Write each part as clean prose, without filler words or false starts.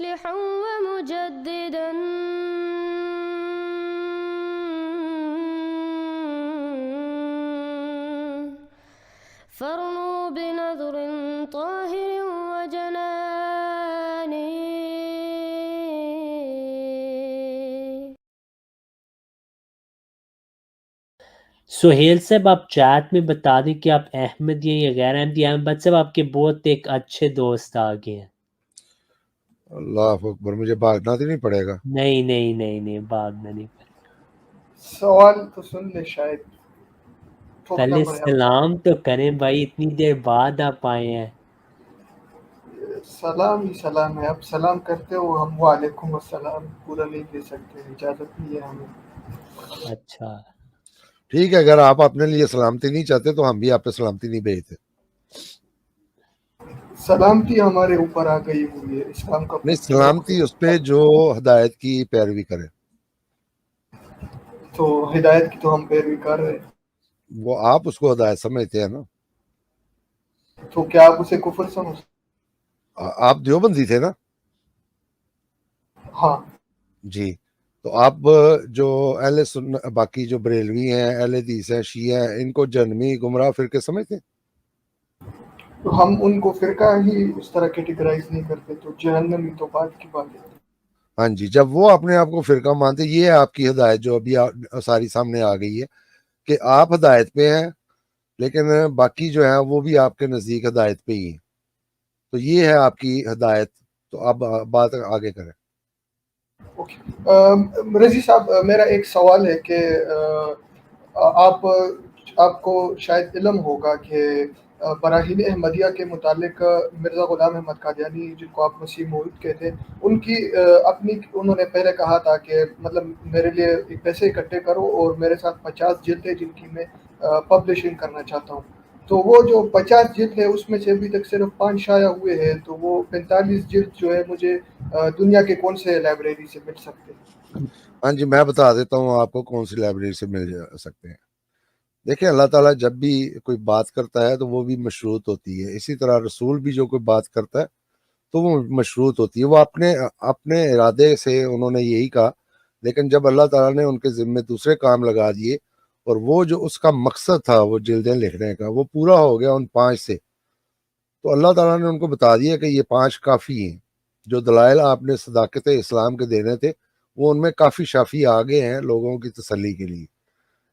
مصلحا ومجددا فارنوا بنظر طاهر وجنان. سہیل صاحب آپ چیٹ میں بتا دیں کہ آپ احمدی ہیں یا غیر احمدی. احمد صاحب آپ کے بہت ایک اچھے دوست آگے ہیں. اللہ اکبر، مجھے بھاگنا تو نہیں پڑے گا؟ نہیں نہیں نہیں نہیں، بھاگنا نہیں پڑے. سوال تو سن لے، شاید ٹھوکنا پہلے پڑے. سلام تو کریں بھائی، اتنی دیر بعد آپ آئے ہیں. سلام ہی سلام ہے، اب سلام کرتے ہو ہم وعلیکم السلام پورا نہیں دے سکتے، اجازت نہیں ہے ہمیں. اچھا ٹھیک ہے، اگر آپ اپنے لیے سلامتی نہیں چاہتے تو ہم بھی آپ پہ سلامتی نہیں بھیجتے. سلامتی ہمارے اوپر آ گئی ہوئی ہے، اسلام کا نہیں، سلامتی اس پہ جو ہدایت کی پیروی کرے. تو ہدایت کی تو ہم پیروی کر رہے ہیں. وہ آپ اس کو ہدایت سمجھتے ہیں نا. تو کیا آپ اسے کفر سمجھتے؟ آپ دیوبندی تھے نا؟ ہاں جی، تو آپ جو اہل سنت، باقی جو بریلوی ہیں، اہل حدیث ہیں، شیعہ ہیں، ان کو جہنمی گمراہ فرقے سمجھتے ہیں؟ تو ہم ان کو فرقہ ہی اس طرح کیٹیگرائز نہیں کرتے، تو جہنمی تو بات کی بات ہے. ہاں جی، جب وہ اپنے آپ کو فرقہ مانتے، یہ ہے آپ کی ہدایت جو ابھی ساری سامنے آ گئی ہے کہ آپ ہدایت پہ ہیں لیکن باقی جو ہیں وہ بھی آپ کے نزدیک ہدایت پہ ہی ہیں. تو یہ ہے آپ کی ہدایت. تو آپ بات آگے کریں. رضی صاحب، میرا ایک سوال ہے کہ آپ کو شاید علم ہوگا کہ براہین احمدیہ کے متعلق مرزا غلام احمد قادیانی، جن کو آپ مسیح موعود کہتے ہیں، ان کی انہوں نے پہلے کہا تھا کہ مطلب میرے لیے پیسے اکٹھے کرو اور میرے ساتھ 50 جلدیں جن کی میں پبلشنگ کرنا چاہتا ہوں. تو وہ جو 50 جلد ہے اس میں سے ابھی تک صرف 5 شائع ہوئے ہیں، تو وہ 45 جلد جو ہے مجھے دنیا کے کون سے لائبریری سے مل سکتے ہیں؟ ہاں جی، میں بتا دیتا ہوں آپ کو کون سی لائبریری سے مل سکتے ہیں. دیکھیں، اللہ تعالیٰ جب بھی کوئی بات کرتا ہے تو وہ بھی مشروط ہوتی ہے. اسی طرح رسول بھی جو کوئی بات کرتا ہے تو وہ مشروط ہوتی ہے. وہ اپنے ارادے سے انہوں نے یہی کہا، لیکن جب اللہ تعالیٰ نے ان کے ذمے دوسرے کام لگا دیے اور وہ جو اس کا مقصد تھا وہ جلدیں لکھنے کا وہ پورا ہو گیا ان 5 سے، تو اللہ تعالیٰ نے ان کو بتا دیا کہ یہ 5 کافی ہیں. جو دلائل آپ نے صداقت اسلام کے دینے تھے وہ ان میں کافی شافی آگے ہیں لوگوں کی تسلی کے لیے.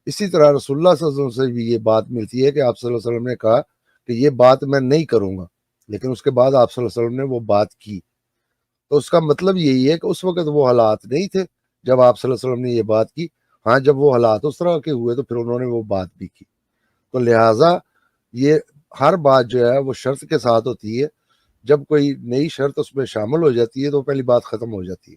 اسی طرح رسول اللہ صلی اللہ علیہ وسلم سے بھی یہ بات ملتی ہے کہ آپ صلی اللہ علیہ وسلم نے کہا کہ یہ بات میں نہیں کروں گا، لیکن اس کے بعد آپ صلی اللہ علیہ وسلم نے وہ بات کی. تو اس کا مطلب یہی ہے کہ اس وقت وہ حالات نہیں تھے جب آپ صلی اللہ علیہ وسلم نے یہ بات کی. ہاں، جب وہ حالات اس طرح کے ہوئے تو پھر انہوں نے وہ بات بھی کی. تو لہٰذا یہ ہر بات جو ہے وہ شرط کے ساتھ ہوتی ہے. جب کوئی نئی شرط اس میں شامل ہو جاتی ہے تو پہلی بات ختم ہو جاتی ہے.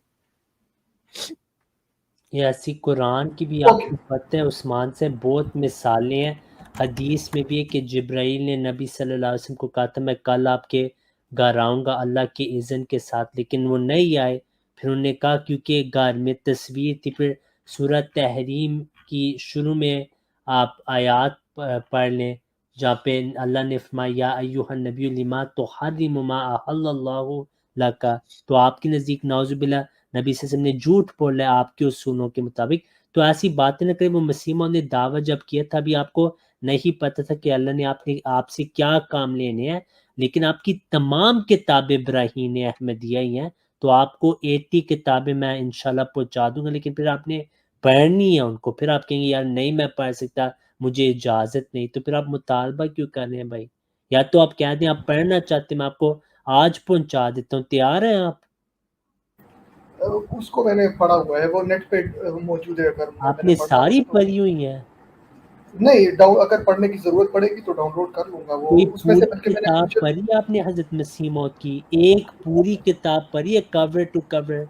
یہ ایسی قرآن کی بھی آپ کو پتہ ہے عثمان سے بہت مثالیں ہیں. حدیث میں بھی ہے کہ جبرائیل نے نبی صلی اللہ علیہ وسلم کو کہا تھا میں کل آپ کے گھر آؤں گا اللہ کے اذن کے ساتھ، لیکن وہ نہیں آئے. پھر انہوں نے کہا کیونکہ گھر میں تصویر تھی. پھر سورۃ تحریم کی شروع میں آپ آیات پڑھ لیں جہاں پہ اللہ نے فرمایا یا ایھا النبی لما تحرم ما احل اللہ لک. تو آپ کے نزدیک نعوذ باللہ نبی صلی اللہ علیہ وسلم نے جھوٹ بولا ہے آپ کے اصولوں کے مطابق. تو ایسی باتیں نہ کریں. وہ مسیح موعود نے دعویٰ جب کیا تھا ابھی آپ کو نہیں پتہ تھا کہ اللہ نے آپ سے کیا کام لینے ہیں، لیکن آپ کی تمام کتابیں براہین احمدیہ ہی ہیں. تو آپ کو 80 کتابیں میں انشاءاللہ پہنچا دوں گا، لیکن پھر آپ نے پڑھنی ہے ان کو. پھر آپ کہیں گے یار نہیں میں پڑھ سکتا، مجھے اجازت نہیں. تو پھر آپ مطالبہ کیوں کر رہے ہیں بھائی؟ یا تو آپ کہہ دیں آپ پڑھنا چاہتے ہیں، میں آپ کو آج پہنچا دیتا ہوں. تیار ہیں آپ؟ اس کو میں نے پڑھا ہوا ہے، وہ نیٹ پہ موجود ہے. اگر میں آپ نے نے پڑھنا ساری ہوگا تو پڑھی ہوئی ہیں؟ نہیں، اگر پڑھنے کی ضرورت پڑے گی تو ڈاؤن لوڈ کر لوں گا وہ کوئی اس میں سے. پوری بلکہ میں نے کتاب پڑھی آپ نے حضرت مسیح موعود کی؟ ایک پوری کتاب پڑھی ہے کور ٹو کور؟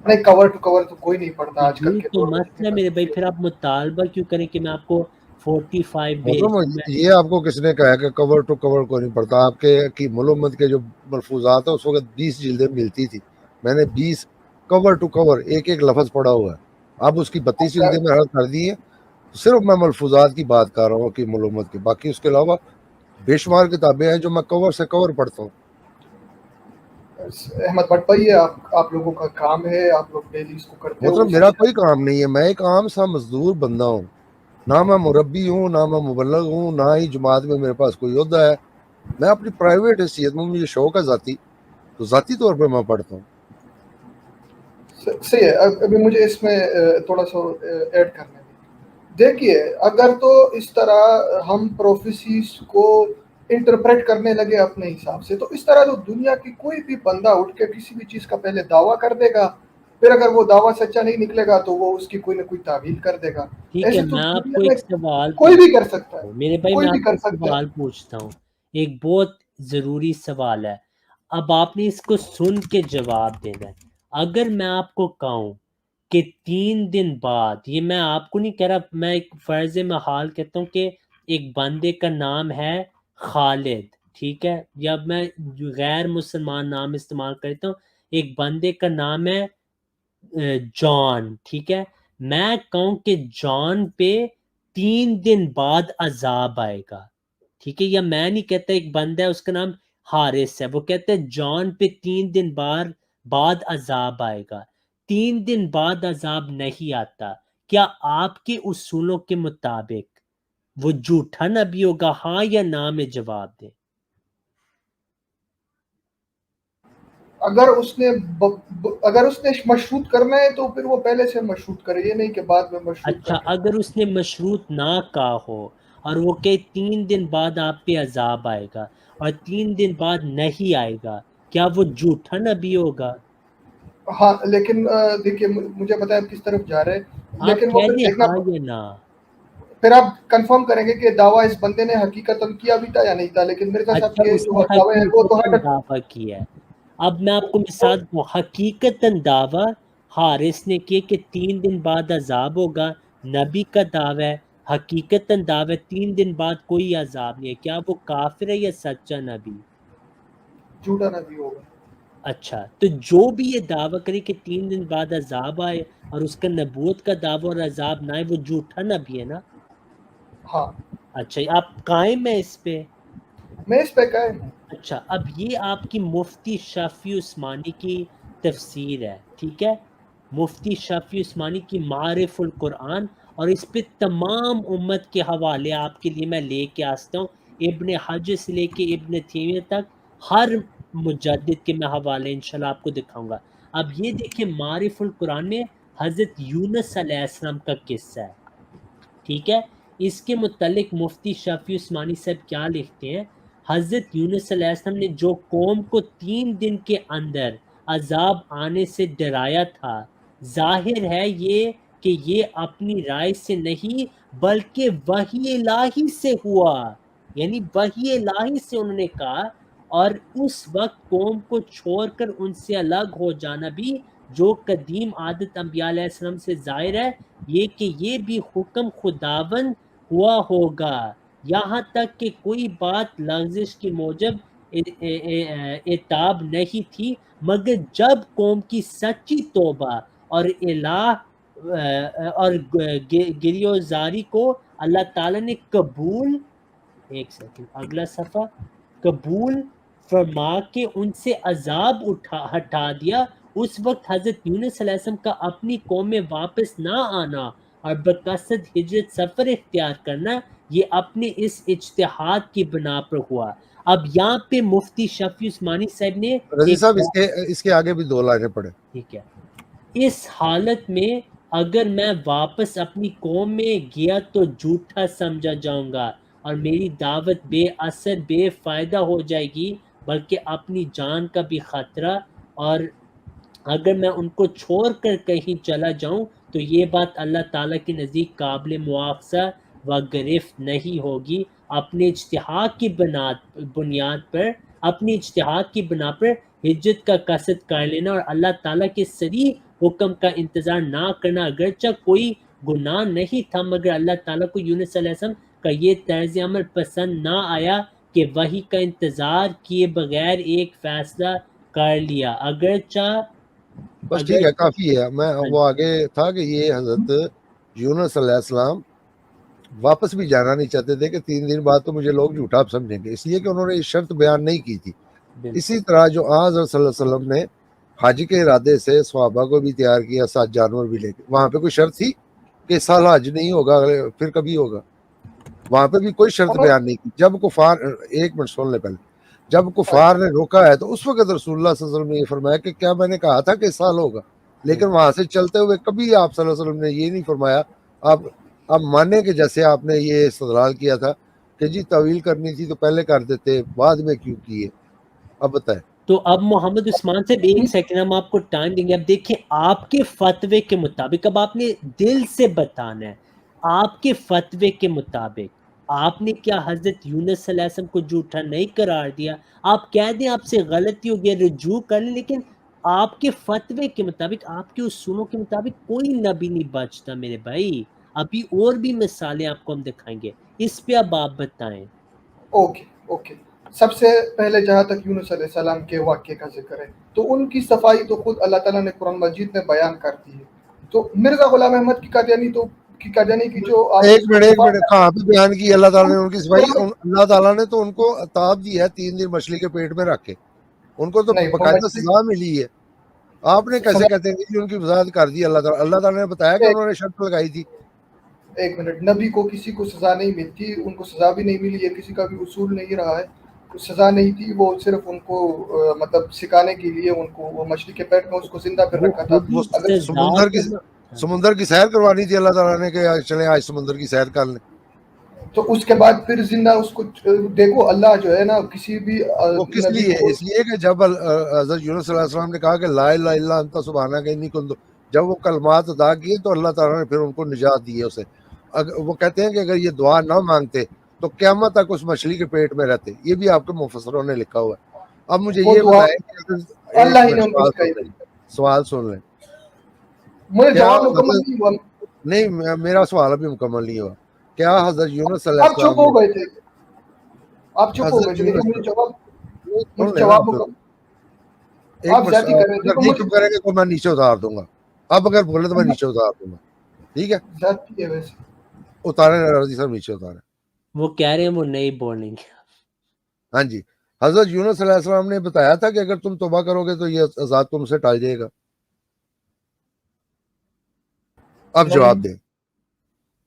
نہیں، کور ٹو کور تو کوئی نہیں پڑھتا آج کل یہی کے تو دور میں مسئلہ ہے جتنی میرے بھائی. بچے. پھر آپ مطالبہ کیوں کریں کہ میں آپ کو 45 مطلب بھیج دوں؟ یہ آپ کو کس نے کہا کہ کور ٹو کور کو نہیں پڑھتا؟ آپ کے کی ملومت کے جو ملفوظات ہیں اس وقت 20 جلدیں ملتی تھی. میں نے 20 کور ٹو کور ایک ایک لفظ پڑھا ہوا ہے. اب اس کی 32 جلدیں میں حل کر دی ہیں. صرف میں ملفوظات کی بات کر رہا ہوں کہ ملومت کی. باقی اس کے علاوہ بے شمار کتابیں ہیں جو میں کور سے کور پڑھتا ہوں. احمد بٹ بھائی یہ آپ لوگوں کا کام ہے, آپ لوگ ڈیلی اس کو کرتے ہو. مطلب میرا کوئی کام نہیں ہے, میں ایک عام سا مزدور بندہ ہوں, نہ میں مربی ہوں نہ میں مبلغ ہوں, نہ ہی جماعت میں میرے پاس کوئی عہدہ ہے. میں اپنی پرائیویٹ حیثیت میں, مجھے شوق ہے ذاتی, تو ذاتی طور پہ میں پڑھتا ہوں. صحیح ہے. ابھی مجھے اس میں تھوڑا سا ایڈ کرنا ہے. دیکھیے اگر تو اس طرح ہم پروفیسیز کو انٹرپریٹ کرنے لگے اپنے حساب سے, تو اس طرح تو دنیا کی کوئی بھی بندہ اٹھ کے کسی بھی چیز کا پہلے دعویٰ کر دے گا, پھر اگر وہ دعویٰ سچا نہیں نکلے گا تو وہ اس کی کوئی نہ کوئی تعویل کر دے گا. ٹھیک ہے, ایسے تو میں آپ دنیا کو میں ایک سوال کوئی بھی کر سکتا ہے, میرے بھائی, کوئی میں بھی آپ کو کر ایک سکتا ہے. سوال پوچھتا ہوں, ایک بہت ضروری سوال ہے, اب آپ نے اس کو سن کے جواب دینا ہے. اگر میں آپ کو کہوں کہ 3 دن بعد, یہ میں آپ کو نہیں کہہ رہا, میں ایک فرض محال کہتا ہوں کہ ایک بندے کا نام ہے خالد, ٹھیک ہے, یا میں غیر مسلمان نام استعمال کرتا ہوں, ایک بندے کا نام ہے جان, ٹھیک ہے, میں کہوں کہ جان پہ 3 دن بعد عذاب آئے گا, ٹھیک ہے, یا میں نہیں کہتا ایک بندہ ہے اس کا نام حارث ہے, وہ کہتے ہیں جان پہ 3 دن بعد عذاب آئے گا, 3 دن بعد عذاب نہیں آتا, کیا آپ کے اصولوں کے مطابق وہ جھوٹا نبی ہوگا, ہاں یا نہ میں جواب دیں. اگر اس نے مشروط کرنا ہے تو پھر وہ پہلے سے مشروط کرے, یہ نہیں کہ بعد میں مشروط اچھا, کر کے. اگر اس نے مشروط نہ کہا ہو اور وہ کہ 3 دن بعد آپ پہ عذاب آئے گا اور 3 دن بعد نہیں آئے گا, کیا وہ جھوٹا نبی ہوگا؟ ہاں لیکن دیکھیے مجھے پتا ہے کس طرف جا رہے ہیں, آپ لیکن وہ کہہ پھر دیں دیکھنا, ہاں یا نہ. پھر آپ کنفرم کریں گے کہ دعویٰ اس بندے نے حقیقتاً کیا بھی تھا یا نہیں تھا. لیکن مرزا صاحب اچھا, کے اس نے جو دعوے ہیں وہ تو حقیقتاً دعویٰ کیا ہے. اب میں آپ کو مثال دوں, حقیقتاً دعویٰ حارث نے کیا کہ 3 دن بعد عذاب ہوگا, نبی کا دعویٰ ہے, حقیقتاً دعویٰ 3 دن بعد کوئی عذاب نہیں ہے, کیا وہ کافر ہے یا سچا نبی؟ جھوٹا نبی ہوگا. اچھا, تو جو بھی یہ دعویٰ کرے کہ 3 دن بعد عذاب آئے اور اس کا نبوت کا دعویٰ اور عذاب نہ آئے, وہ جھوٹا نبی ہے نا. ہاں اچھا, آپ قائم ہیں اس پہ؟ میں اس پہ قائم ہوں. اچھا, اب یہ آپ کی مفتی شفیع عثمانی کی تفسیر ہے, ٹھیک ہے, مفتی شفیع عثمانی کی معارف القرآن, اور اس پہ تمام امت کے حوالے آپ کے لیے میں لے کے آتا ہوں, ابن حجر سے لے کے ابن تیمیہ تک ہر مجدد کے میں حوالے انشاءاللہ آپ کو دکھاؤں گا. اب یہ دیکھیں, معارف القرآن میں حضرت یونس علیہ السلام کا قصہ ہے, ٹھیک ہے, اس کے متعلق مفتی شفیع عثمانی صاحب کیا لکھتے ہیں, حضرت یونس علیہ السلام نے جو قوم کو 3 دن کے اندر عذاب آنے سے ڈرایا تھا, ظاہر ہے یہ کہ یہ اپنی رائے سے نہیں بلکہ وحی الہی سے ہوا, یعنی وحی الہی سے انہوں نے کہا, اور اس وقت قوم کو چھوڑ کر ان سے الگ ہو جانا بھی جو قدیم عادت انبیاء علیہ السلام سے ظاہر ہے, یہ کہ یہ بھی حکم خداوند ہوا ہوگا, یہاں تک کہ کوئی بات لغزش کے موجب اتاب نہیں تھی, مگر جب قوم کی سچی توبہ اور اور گریوزاری کو اللہ تعالیٰ نے قبول, ایک سیکنڈ, اگلا صفحہ, قبول فرما کے ان سے عذاب ہٹا دیا, اس وقت حضرت یونس علیہ السلام کا اپنی قوم میں واپس نہ آنا اور بقصد ہجرت سفر اختیار کرنا, یہ اپنے اس اجتہاد کی بنا پر ہوا. اب یہاں پہ مفتی شفیع عثمانی صاحب نے رضی ایک, صاحب اس کے آگے بھی 2 لائنیں پڑھیں. ٹھیک ہے, اس حالت میں اگر میں واپس اپنی قوم میں گیا تو جھوٹا سمجھا جاؤں گا اور میری دعوت بے اثر بے فائدہ ہو جائے گی, بلکہ اپنی جان کا بھی خطرہ, اور اگر میں ان کو چھوڑ کر کہیں چلا جاؤں تو یہ بات اللہ تعالیٰ کے نزدیک قابل مواخذہ و گرفت نہیں ہوگی. اپنے اجتہاد کی بنا پر ہجرت کا قصد کر لینا اور اللہ تعالیٰ کے صریح حکم کا انتظار نہ کرنا اگرچہ کوئی گناہ نہیں تھا, مگر اللہ تعالیٰ کو یونس علیہ السلام کا یہ طرز عمل پسند نہ آیا کہ وحی کا انتظار کیے بغیر ایک فیصلہ کر لیا, اگرچہ بس ٹھیک ہے, کافی ہے. میں وہ آگے تھا کہ یہ حضرت یونس علیہ السلام واپس بھی جانا نہیں چاہتے تھے کہ 3 دن بعد تو مجھے لوگ جھوٹا سمجھیں گے, اس لیے کہ انہوں نے یہ شرط بیان نہیں کی تھی. بالکل اسی طرح جو آج صلی اللہ علیہ وسلم نے حج کے ارادے سے صحابہ کو بھی تیار کیا، 7 جانور بھی لے کے، وہاں پہ کوئی شرط تھی کہ اس سال حج نہیں ہوگا پھر کبھی ہوگا؟ وہاں پہ بھی کوئی شرط بیان نہیں کی. جب کفار، ایک منٹ سن لے پہلے، جب کفار نے روکا ہے تو اس وقت رسول اللہ صلی اللہ علیہ وسلم نے یہ فرمایا کہ کیا میں نے کہا تھا کہ اس سال ہوگا، لیکن وہاں سے چلتے ہوئے کبھی آپ صلی اللہ علیہ وسلم نے یہ نہیں فرمایا. آپ ماننے کے جیسے آپ نے یہ استدلال کیا تھا کہ جی طویل کرنی تھی تو پہلے کر دیتے، بعد میں کیوں کیے؟ اب بتائیں. تو اب محمد عثمان صاحب ایک سیکنڈ ہم آپ کو ٹائم دیں گے. اب دیکھیں آپ کے فتوے کے مطابق، اب آپ نے دل سے بتانا ہے، آپ کے فتوے کے مطابق آپ نے کیا حضرت یونس صلی اللہ علیہ وسلم کو جھوٹا نہیں قرار دیا؟ آپ کہہ دیں آپ سے غلطی ہو گیا، رجوع کر لیں، لیکن آپ کے فتوے کے مطابق، آپ کے اصولوں کے مطابق کوئی نبی نہیں بچتا میرے بھائی. ابھی اور بھی مثالیں آپ کو ہم دکھائیں گے، اس پہ اب آپ بتائیں. اوکے. سب سے پہلے جہاں تک یونس علیہ السلام کے واقعے کا ذکر ہے تو ان کی صفائی تو خود اللہ تعالیٰ نے قرآن مجید میں بیان کر دی ہے. تو مرزا غلام احمد کی قادیانی کی جو ایک منٹ کہاں پہ بیان کی اللہ تعالیٰ نے ان کی صفائی؟ اللہ تعالیٰ نے تو ان کو عذاب دی ہے 3 دن مچھلی کے پیٹ میں رکھ کے، ان کو تو باقاعدہ سزا ملی ہے. آپ نے کیسے کہتے ہیں کہ ان کی وضاحت کر دی اللہ تعالیٰ؟ اللہ تعالیٰ نے بتایا کہ انہوں نے شرط لگائی تھی. ایک منٹ، نبی کو کسی کو سزا نہیں ملتی، ان کو سزا بھی نہیں ملی، یہ کسی کا بھی اصول نہیں رہا ہے. سزا نہیں تھی، وہ صرف ان کو مطلب سکھانے کے لیے ان کو وہ مچھلی کے پیٹ میں اس کو زندہ پہ رکھا تھا. سمندر کی سیر کروانی تھی اللہ تعالیٰ نے کہ چلیں آج سمندر کی سیر کر لیں. تو اس کے بعد پھر زندہ اس کو دیکھو، اللہ جو ہے نا کسی بھی وہ کس لیے؟ اس لیے کہ جب حضرت یونس صلی اللہ علیہ وسلم نے کہا کہ لا الہ الا انت سبحانک انی کنت، جب وہ کلمات ادا کیے تو اللہ تعالیٰ نے پھر ان کو نجات دی ہے اسے. وہ کہتے ہیں کہ اگر یہ دعا نہ مانگتے تو قیامت تک اس مچھلی کے پیٹ میں رہتے. یہ بھی آپ کے مفسروں نے لکھا ہوا ہے. اب مجھے یہ بتائیں کہ اللہ ہی نے سوال سن لیں. مجھے جواب مکمل نہیں ہوا. نہیں، میرا سوال ابھی مکمل نہیں ہوا. کیا حضرت یونس صلی اللہ علیہ وسلم آپ چپ ہو گئے تھے، آپ چپ ہو گئے تھے، لیکن مجھے جواب آپ زیادتی کر رہے تھے. نہیں چپ کریں گے تو میں نیچے اتار دوں گا. اب اگر بولے تو میں نیچے اتار دوں گا. ٹھیک ہے، زیادتی ہے ویسے. اتارے رضی صاحب نیچے اتارے. وہ کہہ رہے ہیں وہ نہیں بولیں گے. ہاں جی، حضرت یونس صلی اللہ علیہ وسلم نے بتایا تھا کہ اگر تم توبہ کرو گے تو یہ عذاب تم سے ٹال جائے گا. اب جواب دیں.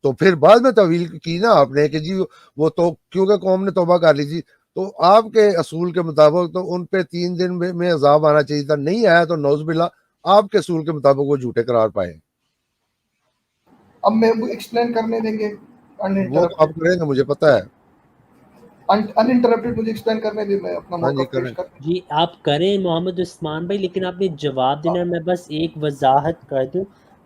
تو پھر بعد میں طویل کی نا آپ نے کہ جی وہ تو کیونکہ قوم نے توبہ کر لی تھی تو آپ کے اصول کے مطابق تو ان پہ 3 دن میں عذاب آنا چاہیے تھا. نہیں آیا تو نعوذ باللہ آپ کے اصول کے مطابق وہ جھوٹے قرار پائے. اب میں وہ ایکسپلین کرنے دیں گے، وہ تو آپ کریں گے، مجھے پتا ہے. انٹرپٹیڈ مجھے ایکسپلین کرنے دیں، میں اپنا موقع پیش کرتا ہوں. جی آپ کریں محمد عثمان بھائی، لیکن آپ نے جواب دینا. میں بس ایک وضاحت کر دوں،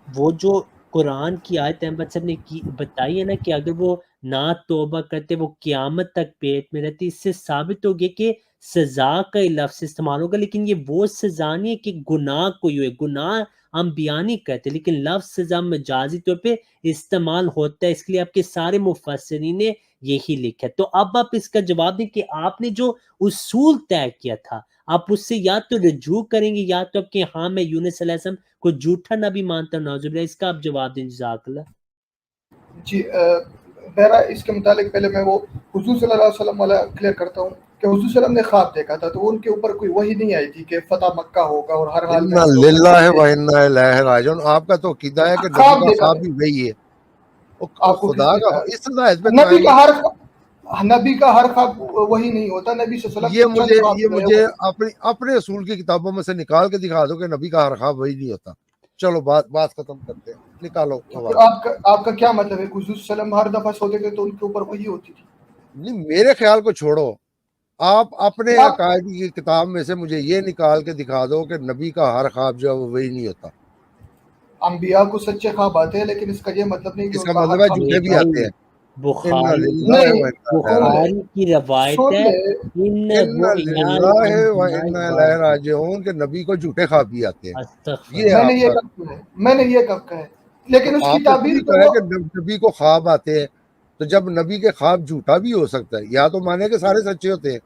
وہ جو قرآن کی آیت احمد صاحب نے بتائی ہے نا کہ اگر وہ نہ توبہ کرتے وہ قیامت تک پیٹ میں رہتے، اس سے ثابت ہو گیا کہ سزا کا لفظ استعمال ہوگا، لیکن یہ وہ سزا نہیں ہے کہ گناہ کوئی ہوئے. گناہ ہم بیان نہیں کرتے، لیکن لفظ سزا مجازی طور پہ استعمال ہوتا ہے. اس لیے آپ کے سارے مفسرین نے یہی لکھا ہے. تو اب آپ اس کا جواب دیں کہ آپ نے جو اصول طے کیا تھا آپ اس سے یا تو رجوع کریں گے یا تو کہ ہاں میں یونس علیہ السلام کو جھوٹا نبی مانتا ہوں نعوذ باللہ. اس کا آپ جواب دیں. جزاک اللہ. جی بہرحال اس کے متعلق پہلے میں وہ حضور صلی اللہ علیہ وسلم والا کلیئر کرتا ہوں کہ حضور صلی اللہ علیہ وسلم نے خواب دیکھا تھا تو ان کے اوپر کوئی وحی نہیں آئی تھی کہ فتح مکہ ہوگا اور ہر حال میں للہ و انا الیہ راجعون. آپ کا تو عقیدہ ہے کہ نبی کا خواب بھی وہی ہے. خدا کا اس ہدایت پہ نبی کا ہر خواب وہی نہیں ہوتا. نبی صلی اللہ علیہ وسلم یہ مجھے اپنے اصول کی کتابوں میں سے نکال کے دکھا دو کہ نبی کا ہر خواب وہی نہیں ہوتا. چلو بات ختم کرتے ہیں. نکالو. آپ کا کیا مطلب ہے کہ حضور صلی اللہ علیہ وسلم ہر دفعہ سوتے تھے تو ان کے اوپر وہی ہوتی تھی؟ نہیں، میرے خیال کو چھوڑو، آپ اپنے عقائد کی کتاب میں سے مجھے یہ نکال کے دکھا دو کہ نبی کا ہر خواب جو ہے وہ وہی نہیں ہوتا. انبیاء کو سچے خواب آتے ہیں لیکن اس کا یہ مطلب نہیں کہ اس کا مطلب ہے جھوٹے بھی آتے ہیں. بخاری کی روایت ہے کہ نبی کو جھوٹے خواب بھی آتے ہیں. میں نے یہ کب کہا ہے، لیکن اس کی تعبیر کہ نبی کو خواب آتے ہیں تو جب نبی کے خواب جھوٹا بھی ہو سکتا ہے یا تو مانے کہ سارے سچے ہوتے ہیں.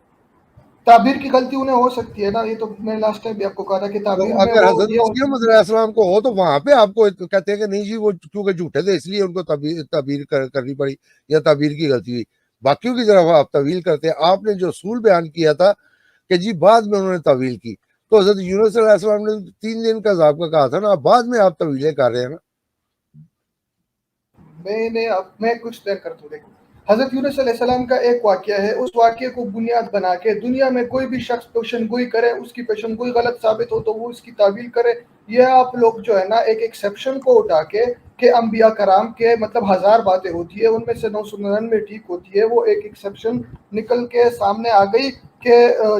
تعبیر کی غلطی انہیں ہو سکتی ہے نا. یہ تو میں لاسٹ ٹائم بھی آپ کو کہا تھا کہ تعبیر اگر حضرت مسیح علیہ السلام کو ہو تو وہاں پہ آپ کو کہتے ہیں کہ نہیں جی وہ کیونکہ جھوٹے تھے اس لیے ان کو تعبیر کرنی پڑی یا تعبیر کی غلطی ہوئی. باقیوں کی طرف آپ طویل کرتے ہیں. آپ نے جو اصول بیان کیا تھا کہ جی بعد میں انہوں نے تعویل کی. تو حضرت یونس علیہ السلام نے 3 دن کا عذاب کا کہا تھا نا, اب بعد میں آپ تعویلیں کر رہے ہیں نا. میں کچھ دیر کر دوں. دیکھو حضرت یونس علیہ السلام کا ایک واقعہ ہے, اس واقعے کو بنیاد بنا کے دنیا میں کوئی بھی شخص پیشن گوئی کرے, اس کی پیشن گوئی غلط ثابت ہو تو وہ اس کی تعویل کرے. یہ آپ لوگ جو ہے نا ایک ایکسیپشن کو اٹھا کے کہ انبیاء کرام کے مطلب 1000 باتیں ہوتی ہے, ان میں سے 999 ٹھیک ہوتی ہے, وہ ایک ایکسیپشن نکل کے سامنے آ گئی کہ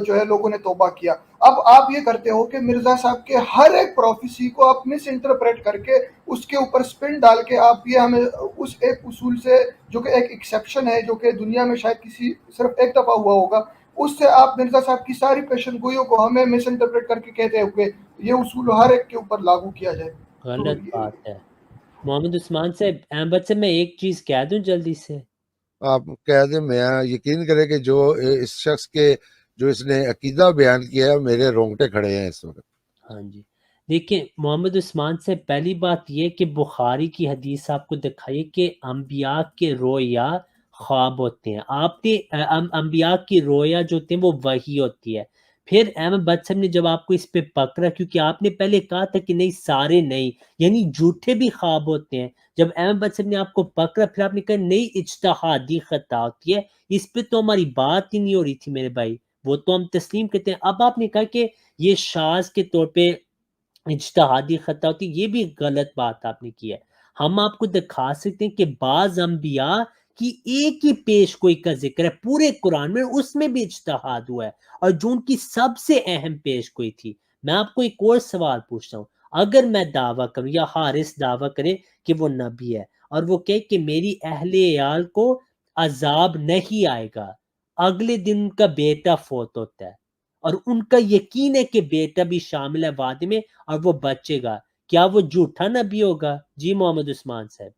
جو ہے لوگوں نے توبہ کیا. اب آپ یہ کرتے ہو کہ مرزا صاحب کے ہر ایک پروفیسی کو آپ مس انٹرپریٹ کر کے اس کے اوپر سپن ڈال کے آپ یہ ہمیں اس ایک اصول سے جو کہ ایک ایکسیپشن ہے, جو کہ دنیا میں شاید کسی صرف ایک دفعہ ہوا ہوگا, اس سے آپ مرزا صاحب کی ساری پیشن گوئیوں کو ہمیں مس انٹرپریٹ کر کے کہتے ہیں کہ یہ اصول ہر ایک کے اوپر لاگو کیا جائے. غلط بات ہے. محمد عثمان صاحب, احمد سے میں ایک چیز کہہ دوں جلدی سے, آپ کہہ دیں. میں یقین کریں کہ جو اس شخص کے جو اس نے عقیدہ بیان کیا ہے, میرے رونگٹے کھڑے ہیں اس وقت. ہاں جی دیکھیں محمد عثمان سے پہلی بات یہ کہ بخاری کی حدیث آپ کو دکھائیے کہ انبیاء کے رویا خواب ہوتے ہیں. آپ نے انبیاء کی رویا جو ہوتے ہیں وہ وحی ہوتی ہے. پھر احمد بٹ صاحب نے جب آپ کو اس پہ پکڑا, کیونکہ آپ نے پہلے کہا تھا کہ نہیں سارے نہیں, یعنی جھوٹے بھی خواب ہوتے ہیں. جب احمد بٹ صاحب نے آپ کو پکڑا, پھر آپ نے کہا نہیں اجتہادی خطا ہوتی ہے, اس پہ تو ہماری بات ہی نہیں ہو رہی تھی میرے بھائی, وہ تو ہم تسلیم کرتے ہیں. اب آپ نے کہا کہ یہ شاذ کے طور پہ اجتہادی خطا ہوتی, یہ بھی غلط بات آپ نے کی ہے. ہم آپ کو دکھا سکتے ہیں کہ بعض انبیاء کی ایک ہی پیش گوئی کا ذکر ہے پورے قرآن میں, اس میں بھی اجتہاد ہوا ہے, اور جو ان کی سب سے اہم پیش گوئی تھی. میں آپ کو ایک اور سوال پوچھتا ہوں, اگر میں دعویٰ کروں یا حارث دعویٰ کرے کہ وہ نبی ہے, اور وہ کہے کہ میری اہل عیال کو عذاب نہیں آئے گا, اگلے دن ان کا بیٹا فوت ہوتا ہے, اور ان کا یقین ہے کہ بیٹا بھی شامل ہے وعدے میں اور وہ بچے گا, کیا وہ جھوٹا نبی ہوگا؟ جی محمد عثمان صاحب.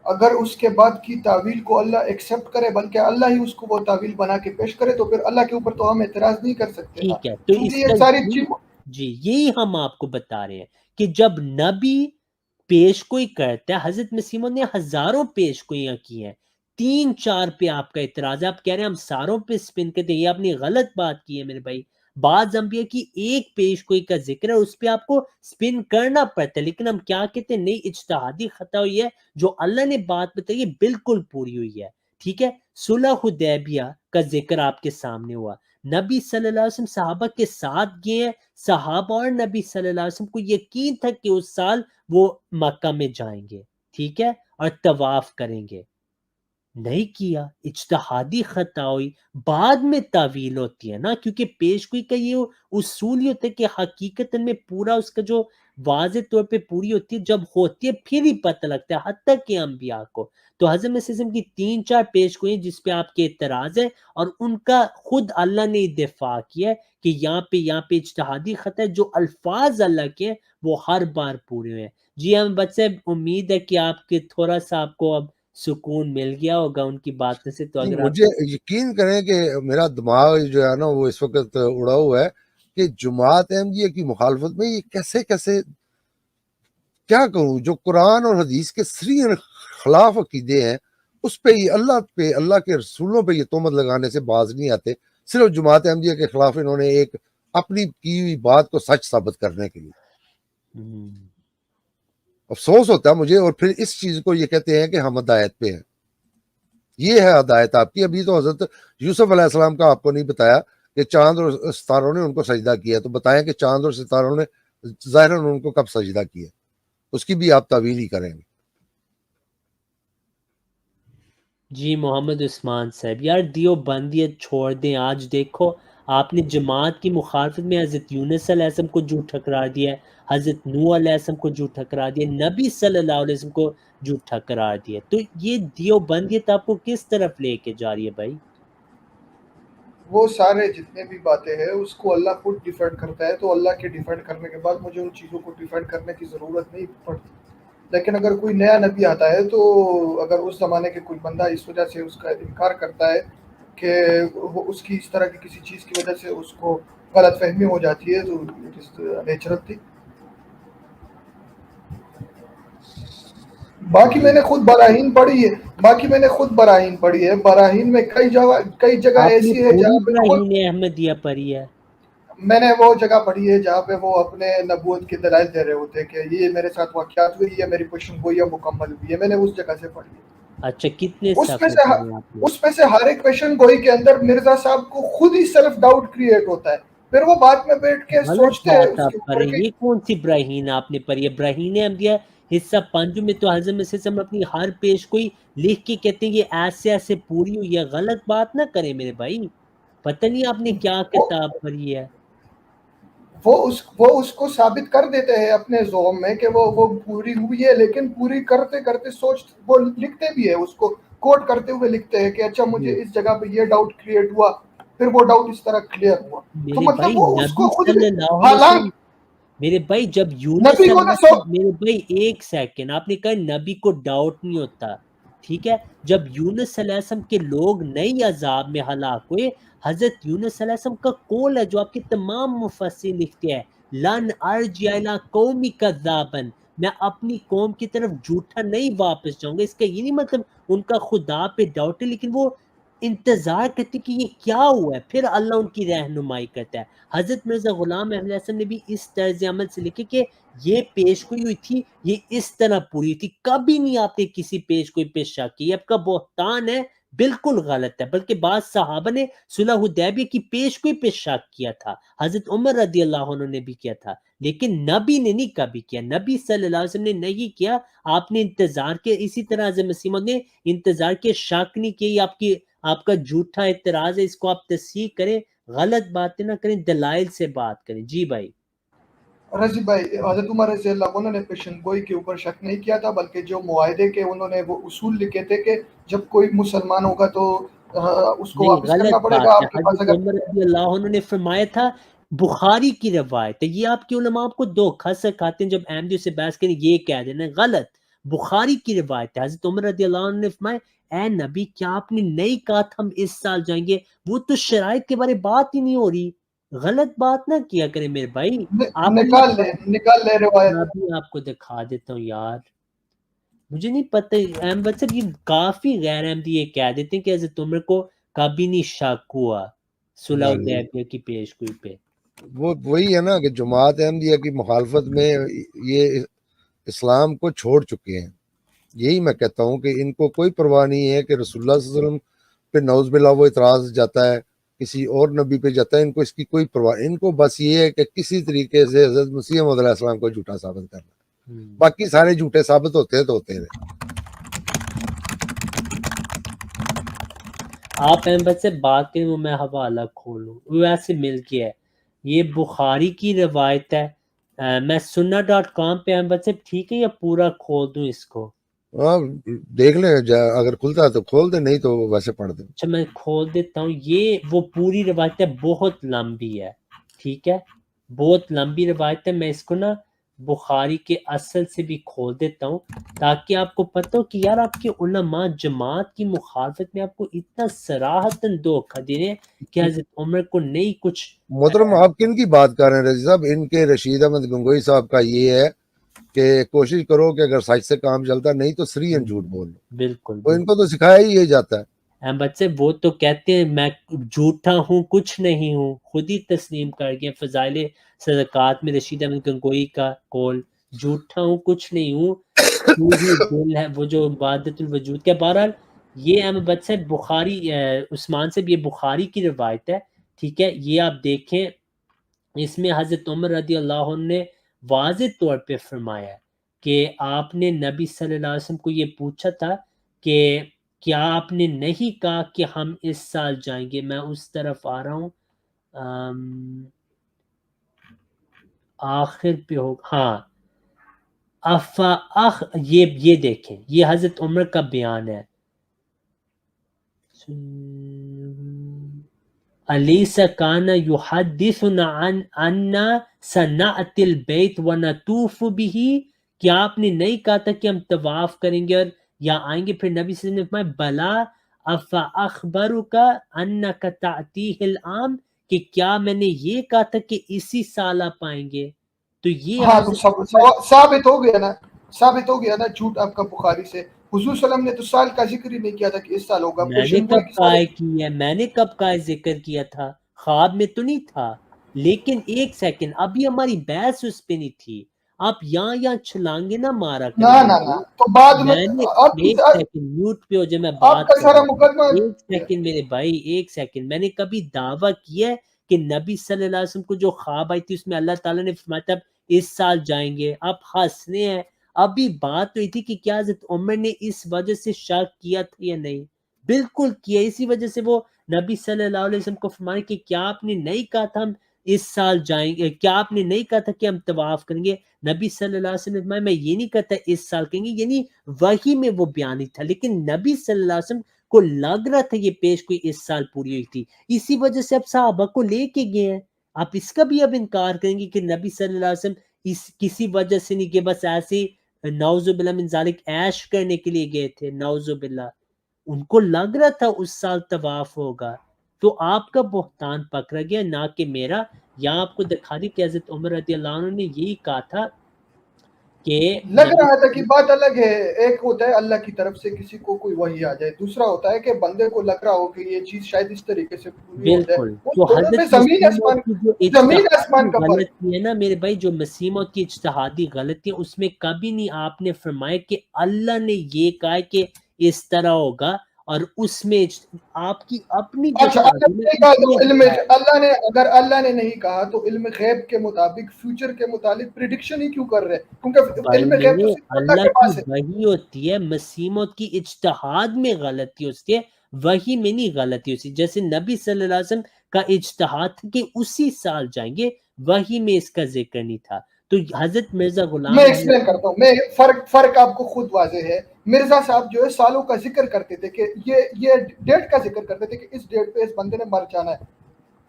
اگر اس کے بعد کی تعویل کو اللہ ایکسیپٹ کرے, بلکہ اللہ ہی اس کو وہ تعویل بنا کے پیش کرے, تو پھر اللہ کے اوپر تو ہم اعتراض نہیں کر سکتے نا, ٹھیک ہے, تو کیونکہ اس یہ کا ساری چیز. جی یہی ہم آپ کو بتا رہے ہیں کہ جب نبی پیش گوئی کرتا ہے, حضرت مسیح موعود نے ہزاروں پیش گوئیاں کی ہیں, 3-4 پہ آپ کا اعتراض ہے, آپ کہہ رہے ہیں ہم ساروں پہ سپن کرتے ہیں, یہ آپ نے غلط بات کی ہے میرے بھائی. بعض انبیاء کی ایک پیش گوئی کا ذکر ہے, اس پہ آپ کو سپن کرنا پڑتا ہے, لیکن ہم کیا کہتے ہیں نہیں اجتہادی خطا ہوئی ہے, جو اللہ نے بات بتائی ہے بالکل پوری ہوئی ہے. ٹھیک ہے, صلح حدیبیہ کا ذکر آپ کے سامنے ہوا, نبی صلی اللہ علیہ وسلم صحابہ کے ساتھ گئے ہیں, صحابہ اور نبی صلی اللہ علیہ وسلم کو یقین تھا کہ اس سال وہ مکہ میں جائیں گے, ٹھیک ہے, اور طواف کریں گے, نہیں کیا, اجتہادی خطا ہوئی. بعد میں تعویل ہوتی ہے نا, کیونکہ پیش گوئی کا یہ اصول ہی ہوتا ہے کہ حقیقت میں پورا اس کا جو واضح طور پہ پوری ہوتی ہے, جب ہوتی ہے پھر ہی پتہ لگتا ہے, حتیٰ کہ انبیاء کو. تو حضرت مسیح وسلم کی 3-4 پیش گوئی جس پہ آپ کے اعتراض ہے, اور ان کا خود اللہ نے دفاع کیا ہے کہ یہاں پہ اجتہادی خطا ہے, جو الفاظ اللہ کے ہیں وہ ہر بار پورے ہوئے ہیں. جی ہم بچے, امید ہے کہ آپ کے تھوڑا سا آپ کو اب سکون مل گیا ہوگا ان کی باتوں سے. تو اگر مجھے یقین کریں کہ میرا دماغ جو ہے نا وہ اس وقت اڑا ہوا ہے کہ جماعت احمدیہ کی مخالفت میں یہ کیسے کیا کروں, جو قرآن اور حدیث کے سری خلاف عقیدے ہیں, اس پہ یہ اللہ کے رسولوں پہ یہ تہمت لگانے سے باز نہیں آتے, صرف جماعت احمدیہ کے خلاف انہوں نے ایک اپنی کی ہوئی بات کو سچ ثابت کرنے کے لیے. افسوس ہوتا ہے مجھے, اور پھر اس چیز کو یہ کہتے ہیں کہ ہم ہدایت پہ ہیں. یہ ہے ہدایت آپ کی. ابھی تو حضرت یوسف علیہ السلام کا آپ کو نہیں بتایا کہ چاند اور ستاروں نے ان کو سجدہ کیا, تو بتائیں کہ چاند اور ستاروں نے ظاہراً ان کو کب سجدہ کیا, اس کی بھی آپ تعویل ہی کریں گے. جی محمد عثمان صاحب, یار دیوبندیت چھوڑ دیں. آج دیکھو آپ نے جماعت کی مخالفت میں حضرت یونس علیہ السلام کو جھوٹا قرار دیا ہے, حضرت نوح علیہ السلام کو جھوٹا قرار دیا, نبی صلی اللہ علیہ وسلم کو جھوٹا قرار دیا. تو یہ دیوبندیت آپ کو کس طرف لے کے جا رہی ہے بھائی؟ وہ سارے جتنے بھی باتیں ہیں اس کو اللہ خود ڈیفینڈ کرتا ہے, تو اللہ کے ڈیفینڈ کرنے کے بعد مجھے ان چیزوں کو ڈیفینڈ کرنے کی ضرورت نہیں پڑتی. لیکن اگر کوئی نیا نبی آتا ہے, تو اگر اس زمانے کے کوئی بندہ اس وجہ سے اس کا انکار کرتا ہے کہ وہ اس کی اس طرح کی کسی چیز کی وجہ سے اس کو غلط فہمی ہو جاتی ہے, تو اٹ از نیچرل تھی. باقی میں نے خود براہین پڑھی ہے، براہین میں کئی جگہ آپ نے ایسی ہے پوری جہاں پہ خود براہین احمدیہ پڑھی ہے؟ میں نے وہ جگہ پڑھی ہے جہاں پہ وہ اپنے نبوت کے دلائل دے رہے ہوتے کہ یہ میرے ساتھ واقعات ہوئی ہے، میری پشن گوئی مکمل ہوئی ہے، میں نے اس جگہ سے پڑھی ہے۔ اچھا، کتنے اس میں صفحے سے پڑھے آپ نے؟ اس میں سے ہر ایک پیشن گوئی کے اندر مرزا صاحب کو خود ہی سیلف ڈاؤٹ کریٹ ہوتا ہے، پھر وہ بعد میں بیٹھ کے غلط سوچتے ہیں بات اس آپ کے کر اوپر رہے ہیں، کہ یہ کون سی براہین آپ نے پڑھی ہے؟ براہین احمدیہ حصہ 5 میں تو حضرت مسیح وسلم اپنی ہر پیش کوئی لکھ کے کہتے ہیں یہ ایسے ایسے پوری ہوئی ہے۔ غلط بات نہ کریں میرے بھائی، پتہ نہیں آپ نے کیا وہ کتاب پڑھی ہے۔ وہ اس کو ثابت کر دیتے ہیں اپنے زوم میں کہ وہ پوری ہوئی ہے، لیکن پوری کرتے کرتے وہ لکھتے بھی ہے، اس کو کوٹ کرتے ہوئے لکھتے ہیں کہ اچھا جی مجھے اس جگہ پہ یہ ڈاؤٹ کریٹ ہوا، پھر وہ ڈاؤٹ اس طرح کلیئر ہوا، تو میرے بھائی مطلب وہ اس نبی کو خود بھی، صلی اللہ علیہ وسلم، حالانکہ میرے بھائی جب یونس نبی صلی کو اللہ تو علیہ وسلم، میرے بھائی ایک سیکنڈ، آپ نے کہا نبی کو ڈاؤٹ نہیں ہوتا، ٹھیک ہے؟ جب یونس صلی اللہ علیہ وسلم کے لوگ نئی عذاب میں ہلاک ہوئے، حضرت یونس صلی اللہ علیہ وسلم کا قول ہے جو آپ کے تمام مفسر لکھتے ہیں، لن ارجع الی قومی کذابا، میں اپنی قوم کی طرف جھوٹا نہیں واپس جاؤں گا۔ اس کا یہ نہیں مطلب ان کا خدا پہ ڈاؤٹ ہے، لیکن وہ انتظار کرتے کہ یہ کیا ہوا ہے، پھر اللہ ان کی رہنمائی کرتا ہے۔ حضرت مرزا غلام احمد حسن نے بھی اس طرز عمل سے لکھے کہ یہ پیش گوئی ہوئی تھی، یہ اس طرح پوری تھی، کبھی نہیں آپ نے کسی پیش گوئی پہ شک کی، آپ کا بہتان ہے، بالکل غلط ہے۔ بلکہ بعض صحابہ نے صلح حدیبیہ کی پیش گوئی پہ شک کیا تھا، حضرت عمر رضی اللہ عنہ نے بھی کیا تھا، لیکن نبی نے نہیں کبھی کیا، نبی صلی اللہ علیہ وسلم نے نہیں کیا۔ آپ نے انتظار کیا، اسی طرح حضرت مسیح موعود نے انتظار کے شک نہیں کیا، یہ آپ کا جھوٹا اعتراض ہے، اس کو آپ تصحیح کریں، غلط باتیں نہ کریں، دلائل سے بات کریں۔ جی بھائی۔ رضی بھائی، حضرت عمر رضی اللہ عنہ نے پیشن گوئی کے اوپر شک نہیں کیا تھا، بلکہ جو معاہدے کے انہوں نے وہ اصول لکھے تھے کہ جب کوئی مسلمان ہوگا تو اس کو نہیں، واپس غلط کرنا پڑے بات گا ہے، آپ کے پاس حضرت اگر عمر رضی اللہ عنہ نے فرمایا تھا، بخاری کی روایت ہے، یہ آپ کے علماء آپ کو دھوکہ سکھاتے ہیں، جب احمدیوں سے بحث کریں یہ کہہ دینا غلط، بخاری کی روایت ہے، حضرت عمر رضی اللہ عنہ نے فرمایا اے نبی کیا آپ نے نہیں کہا تھا ہم اس سال جائیں گے؟ وہ تو شرائط کے بارے بات ہی نہیں ہو رہی، غلط بات نہ کیا کریں میرے بھائی۔ آپ نے نکال لے روایت۔ میں بھی آپ کو دکھا دیتا ہوں یار، مجھے نہیں پتہ احمد صاحب، یہ کافی غیر احمدی یہ کہہ دیتے ہیں کہ حضرت عمر کو کبھی نہیں شک ہوا صلح حدیبیہ کی پیش گوئی پہ۔ وہ وہی ہے نا کہ جماعت احمدیہ کی مخالفت میں یہ اسلام کو چھوڑ چکے ہیں۔ یہی میں کہتا ہوں کہ ان کو کوئی پرواہ نہیں ہے کہ رسول اللہ صلی اللہ علیہ وسلم پہ نعوذ باللہ وہ اعتراض جاتا ہے، کسی اور نبی پہ جاتا ہے، ان کو اس کی کوئی پرواہ، ان کو بس یہ ہے کہ کسی طریقے سے حضرت مسیح موعود علیہ السلام کو جھوٹا ثابت کرنا، باقی سارے جھوٹے ثابت ہوتے ہیں تو ہوتے رہے۔ آپ احمد سے بات کریں، وہ میں حوالہ کھولوں، وہ ایسے مل کے ہے، یہ بخاری کی روایت ہے، میں سننا.com پہ احمد سے ٹھیک ہے یا پورا کھول دوں اس کو؟ ہاں دیکھ لیں، اگر کھلتا ہے تو کھول دیں، نہیں تو ویسے پڑھ دیں۔ اچھا میں کھول دیتا ہوں، یہ وہ پوری روایت ہے، بہت لمبی ہے، ٹھیک ہے، بہت لمبی روایت ہے، میں اس کو نا بخاری کے اصل سے بھی کھول دیتا ہوں تاکہ آپ کو پتہ ہو کہ یار آپ کے علماء جماعت کی مخالفت میں آپ کو اتنا صراحتاً دھوکہ دے رہے ہیں کہ حضرت عمر کو نہیں کچھ۔ محترم آپ کن کی بات کر رہے ہیں رضی صاحب؟ ان کے رشید احمد گنگوئی صاحب کا یہ ہے کہ کوشش کرو کہ اگر سچ سے کام چلتا نہیں تو سرین جھوٹ بول لو، بالکل تو ان کو تو سکھایا ہی یہ جاتا ہے۔ احمد سے وہ تو کہتے ہیں میں جھوٹا ہوں، کچھ نہیں ہوں، خود ہی تسلیم کر گیا فضائل صدقات میں رشید احمد گنگوئی کا قول، جھوٹا ہوں کچھ نہیں ہوں، تو ہی دل ہے وہ جو وحدت الوجود کے۔ بہرحال یہ احمد سے بخاری عثمان سے بھی یہ بخاری کی روایت ہے، ٹھیک ہے، یہ آپ دیکھیں، اس میں حضرت عمر رضی اللہ عنہ نے واضح طور پہ فرمایا ہے کہ آپ نے نبی صلی اللہ علیہ وسلم کو یہ پوچھا تھا کہ کیا آپ نے نہیں کہا کہ ہم اس سال جائیں گے؟ میں اس طرف آ رہا ہوں، آخر پہ ہو، ہاں، یہ دیکھیں، یہ حضرت عمر کا بیان ہے، الیس کان یحدثنا عن صنعت البیت ونطوف به، کیا آپ نے نہیں کہا تھا کہ ہم طواف کریں گے اور یا آئیں گے؟ پھر نبی صلی اللہ علیہ وسلم نے فرمایا بلا افاخبرک انک تأتیہ العام، کہ کیا میں نے یہ کہا تھا کہ اسی سال آپ آئیں گے؟ تو یہ ہاں تو حضرت عمر، ثابت ہو گیا نا۔ ثابت ہو گیا نا جھوٹ آپ کا بخاری سے. حضور صلی اللہ علیہ وسلم نے تو سال کا ذکر ہی نہیں کیا تھا کہ اس سال ہوگا. میں نے پیشن کب گوئی کی کہا سال ہے کی ہے، میں نے کب کہا ہے ذکر کیا تھا؟ خواب میں تو نہیں تھا. لیکن ایک سیکنڈ، ابھی ہماری بحث اس پہ نہیں تھی. آپ یہاں چھلانگے نہ مارا کریں نہ میرے نہ بھائی. تو بعد میں میں نے آپ ایک سیکنڈ میوٹ پہ ہو جائے، میں آپ بات کا کر سارا رہا ہوں. مقدمہ ایک سیکنڈ میرے بھائی، ایک سیکنڈ. میں نے کبھی دعویٰ کیا ہے کہ نبی صلی اللہ علیہ وسلم کو جو خواب آئی تھی اس میں اللہ تعالیٰ نے فرمایا تھا اس سال جائیں گے؟ آپ ہنسنے ہیں. ابھی بات ہوئی تھی کہ کیا حضرت عمر نے اس وجہ سے شک کیا تھا یا نہیں؟ بالکل کیا. اسی وجہ سے وہ نبی صلی اللہ علیہ وسلم کو فرمائے کہ کیا آپ نے نہیں کہا تھا ہم اس سال جائیں گے، کیا آپ نے نہیں کہا تھا کہ ہم طواف کریں گے؟ نبی صلی اللہ علیہ وسلم نے فرمایا میں یہ نہیں کہتا اس سال کریں گے، یعنی وحی میں وہ بیان ہی تھا. لیکن نبی صلی اللہ علیہ وسلم کو لگ رہا تھا یہ پیش کوئی اس سال پوری ہوئی تھی، اسی وجہ سے اب صحابہ کو لے کے گئے ہیں. آپ اس کا بھی اب انکار کریں گے کہ نبی صلی اللہ علیہ وسلم اس کسی وجہ سے نہیں کہ بس ایسے نعوذ باللہ من ذالک عیش کرنے کے لیے گئے تھے؟ نعوذ باللہ. ان کو لگ رہا تھا اس سال طواف ہوگا. تو آپ کا بہتان پکڑا گیا، نہ کہ میرا. یہاں آپ کو دکھا دی کہ حضرت عمر رضی اللہ عنہ نے یہی کہا تھا کہ لگ رہا تھا کہ بات الگ ہے. ایک ہوتا ہے اللہ کی طرف سے کسی کو کوئی وحی آ جائے، دوسرا ہوتا ہے کہ بندے کو لگ رہا ہو کہ یہ چیز شاید اس طریقے سے پوری ہو جائے. بالکل. وہ تو دونوں میں حضرت زمین مسیم آسمان کی جو زمین آسمان اجتہادی کا فرق. غلطی ہے نا میرے بھائی، جو مسیموں کی اجتہادی غلطی ہے، اس میں کبھی نہیں آپ نے فرمایا کہ اللہ نے یہ کہا ہے کہ اس طرح ہوگا، اور اس میں آپ کی اپنی جو اچھا اللہ تعلیم نے ہے کہا اس تو میں علم ہے. اللہ نے اگر اللہ نے نہیں کہا تو علم غیب کے مطابق فیوچر کے متعلق پریڈکشن ہی کیوں کر رہے ہیں؟ کیونکہ بھائی علم غیب تو میرے صرف اللہ اللہ کے کی پاس ہے. وحی ہوتی ہے، مسیمت کی اجتہاد میں غلطی ہوتی ہے، وحی میں نہیں غلطی ہوتی. جیسے نبی صلی اللہ علیہ وسلم کا اجتہاد تھا کہ اسی سال جائیں گے، وحی میں اس کا ذکر نہیں تھا. تو حضرت مرزا غلام میں احمد، ایکسپلین کرتا ہوں. میں فرق آپ کو خود واضح ہے. مرزا صاحب جو ہے سالوں کا ذکر کرتے تھے کہ یہ ڈیٹ کا ذکر کرتے تھے کہ اس ڈیٹ پہ اس بندے نے مر جانا ہے.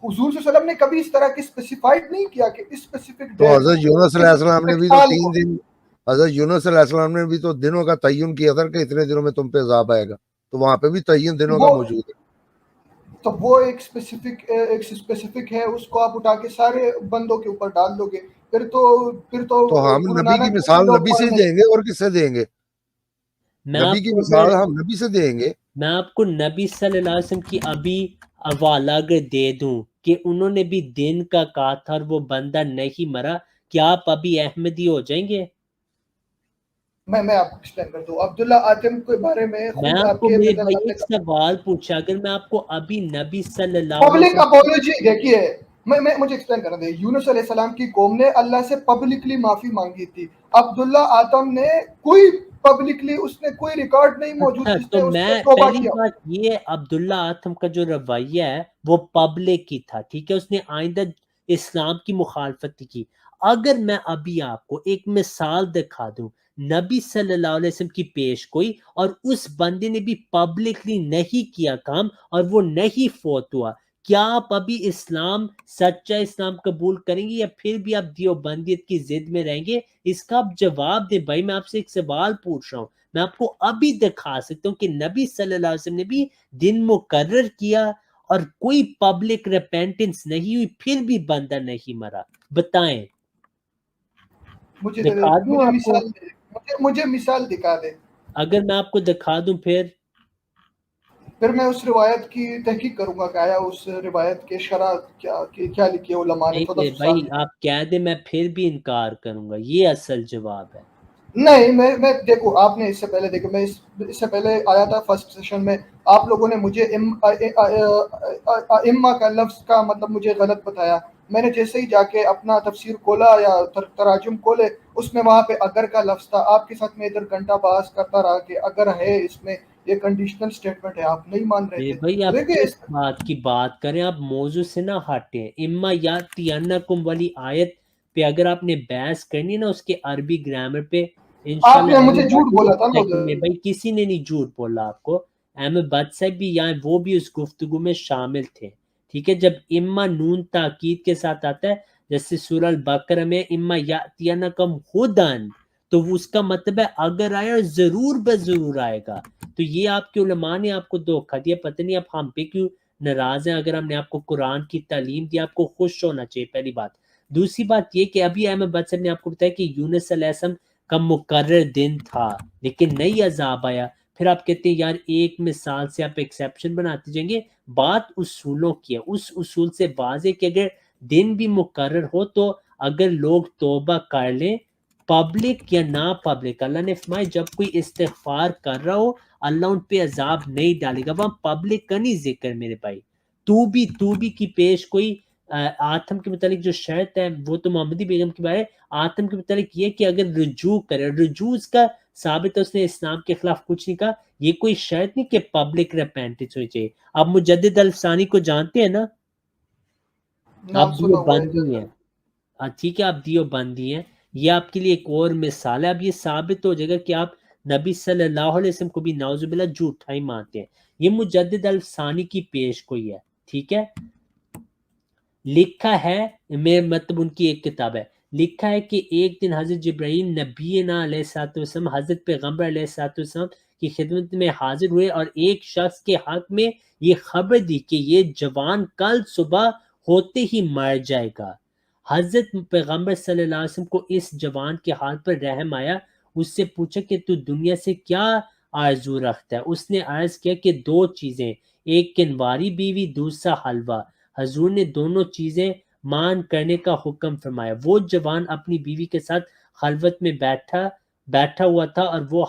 حضور صلی اللہ علیہ وسلم نے کبھی اس طرح کی اسپیسیفائڈ نہیں کیا کہ اس اسپیسیفک تو ڈیٹ حضرت یونس علیہ السلام نے بھی تو سال 3 دن، حضرت یونس علیہ السلام نے بھی تو دنوں کا تعین کیا تھا کہ اتنے دنوں میں تم پہ عذاب آئے گا. تو وہاں پہ بھی تعین دنوں کا موجود ہے. تو وہ ایک اسپیسیفک ہے، اس کو آپ اٹھا کے سارے بندوں کے اوپر ڈال دو گے. پھر تو تو ہم گرو نبی کی نانک مثال لوگ نبی سے پڑھنے. دیں گے اور کس سے دیں گے؟ میں نبی آپ کی کو مثال ہم نبی سے دیں گے. میں آپ کو نبی صلی اللہ علیہ وسلم کی ابھی حوالہ اگر دے دوں کہ انہوں نے بھی دن کا کہا تھا اور وہ بندہ نہیں مرا، کیا آپ ابھی احمدی ہو جائیں گے؟ میں آپ کو ایکسپلین کر دوں. عبداللہ آتم کے بارے میں میں خود آپ آپ کو کے میرے مرزا بھائی صاحب نے ایک سوال پوچھا، اگر میں آپ کو ابھی نبی صلی اللہ علیہ پبلک وسلم، اپولوجی دیکھیے. مجھے ایکسپلین کرنا دیں. یونس علیہ السلام کی قوم نے اللہ سے پبلکلی معافی مانگی تھی. عبداللہ آتم نے کوئی پبلکلی اس نے کوئی ریکارڈ نہیں موجود اچھا جس تو نے اس میں سے توبہ پہلی کیا. بات یہ، عبداللہ آتم کا جو رویہ ہے وہ پبلک کی تھا، ٹھیک ہے، اس نے آئندہ اسلام کی مخالفت کی. اگر میں ابھی آپ کو ایک مثال دکھا دوں نبی صلی اللہ علیہ وسلم کی پیش کوئی، اور اس بندے نے بھی پبلکلی نہیں کیا کام اور وہ نہیں فوت ہوا، کیا آپ ابھی اسلام، سچا اسلام قبول کریں گے یا پھر بھی آپ دیوبندیت کی ضد میں رہیں گے؟ اس کا آپ جواب دیں بھائی. میں آپ سے ایک سوال پوچھ رہا ہوں. میں آپ کو ابھی دکھا سکتا ہوں کہ نبی صلی اللہ علیہ وسلم نے بھی دن مقرر کیا اور کوئی پبلک ریپینٹنس نہیں ہوئی، پھر بھی بندہ نہیں مرا. بتائیں، دکھا دوں آپ کو؟ مجھے مثال دکھا دے. اگر میں آپ کو دکھا دوں پھر میں اس روایت کی تحقیق کروں گا کہ آیا اس روایت کے شرح کیا لکھی ہے علماء نے نہیں میرے 1400 بھائی، سال. آپ کہہ دیں میں پھر بھی انکار کروں گا، یہ اصل جواب ہے. نہیں میں دیکھو آپ نے اس سے پہلے دیکھو میں اس سے پہلے آیا تھا فرسٹ سیشن میں، آپ لوگوں نے مجھے اما کا لفظ کا مطلب مجھے غلط بتایا. میں نے جیسے ہی جا کے اپنا تفسیر کھولا یا تراجم کھولے، اس میں وہاں پہ اگر کا لفظ تھا. آپ کے ساتھ میں ادھر گھنٹہ بحث کرتا رہا کہ اگر ہے اس میں یہ کنڈیشنل سٹیٹمنٹ ہے، آپ نہیں مان رہے میرے تھے. بھائی تو آپ دیکھیے کس بات کی بات کریں، آپ موضوع سے نہ ہٹیں. اما یاتینکم والی آیت پہ اگر آپ نے بحث کرنی نا اس کے عربی گرامر پہ، آپ انشاءاللہ نے احمد مجھے جھوٹ بٹ، بولا تھا نا لیکن ادھر. میرے بھائی کسی نے نہیں جھوٹ بولا آپ کو. احمد بٹ صاحب بھی یہاں، وہ بھی اس گفتگو میں شامل تھے، ٹھیک ہے. جب اما نون تاکید کے ساتھ آتا ہے جیسے سورہ البقرہ میں اما یاتینکم ہدن، تو وہ اس کا مطلب ہے اگر آئے اور ضرور بضرور آئے گا. تو یہ آپ کے علماء نے آپ کو دھوکہ دیا. پتہ نہیں آپ ہم پہ کیوں ناراض ہیں. اگر ہم نے آپ کو قرآن کی تعلیم دی، آپ کو خوش ہونا چاہیے، پہلی بات. دوسری بات یہ کہ ابھی احمد بٹ صاحب نے آپ کو بتایا کہ یونس علیہ السلام کا مقرر دن تھا لیکن نئی عذاب آیا. پھر آپ کہتے ہیں یار ایک مثال سے آپ ایکسیپشن بناتے جائیں گے. بات اصولوں کی ہے. اس اصول سے واضح کہ اگر دن بھی مقرر ہو تو اگر لوگ توبہ کر لیں پبلک یا نا پبلک، اللہ نے فرمایا جب کوئی استغفار کر رہا ہو اللہ ان پہ عذاب نہیں ڈالے گا. وہاں پبلک کا نہیں ذکر میرے بھائی. تو بھی کی پیش کوئی آتم کے متعلق جو شرط ہے وہ تو محمدی بیگم کے بارے. آتم کے متعلق یہ کہ اگر رجوع کرے، رجوع اس کا ثابت ہے، اس نے اسلام کے خلاف کچھ نہیں کہا. یہ کوئی شرط نہیں کہ پبلک ریپینٹنس ہونی چاہیے. آپ مجدد الفسانی کو جانتے ہیں نا؟ نام آپ سنا دیو ہوا ہے بندی ہیں. ٹھیک ہے، آپ دیو بندی ہیں. یہ آپ کے لیے ایک اور مثال ہے. اب یہ ثابت ہو جائے گا کہ آپ نبی صلی اللہ علیہ وسلم کو بھی نعوذ باللہ جھوٹا ہی مانتے ہیں. یہ مجدد الفسانی کی پیش گوئی ہے. ٹھیک ہے، لکھا ہے، میں مطلب ان کی ایک کتاب ہے، لکھا ہے کہ ایک دن حضرت جبرائیل نبینا علیہ الصلوۃ والسلام حضرت پیغمبر علیہ الصلوۃ والسلام کی خدمت میں حاضر ہوئے اور ایک شخص کے حق میں یہ خبر دی کہ یہ جوان کل صبح ہوتے ہی مر جائے گا. حضرت پیغمبر صلی اللہ علیہ وسلم کو اس جوان کے حال پر رحم آیا. اس سے پوچھا کہ تو دنیا سے کیا آرزو رکھتا ہے؟ اس نے عرض کیا کہ دو چیزیں، ایک کنواری بیوی، دوسرا حلوہ. حضور نے دونوں چیزیں مان کرنے کا حکم فرمایا. وہ جوان اپنی بیوی کے ساتھ خلوت میں بیٹھا ہوا تھا اور وہ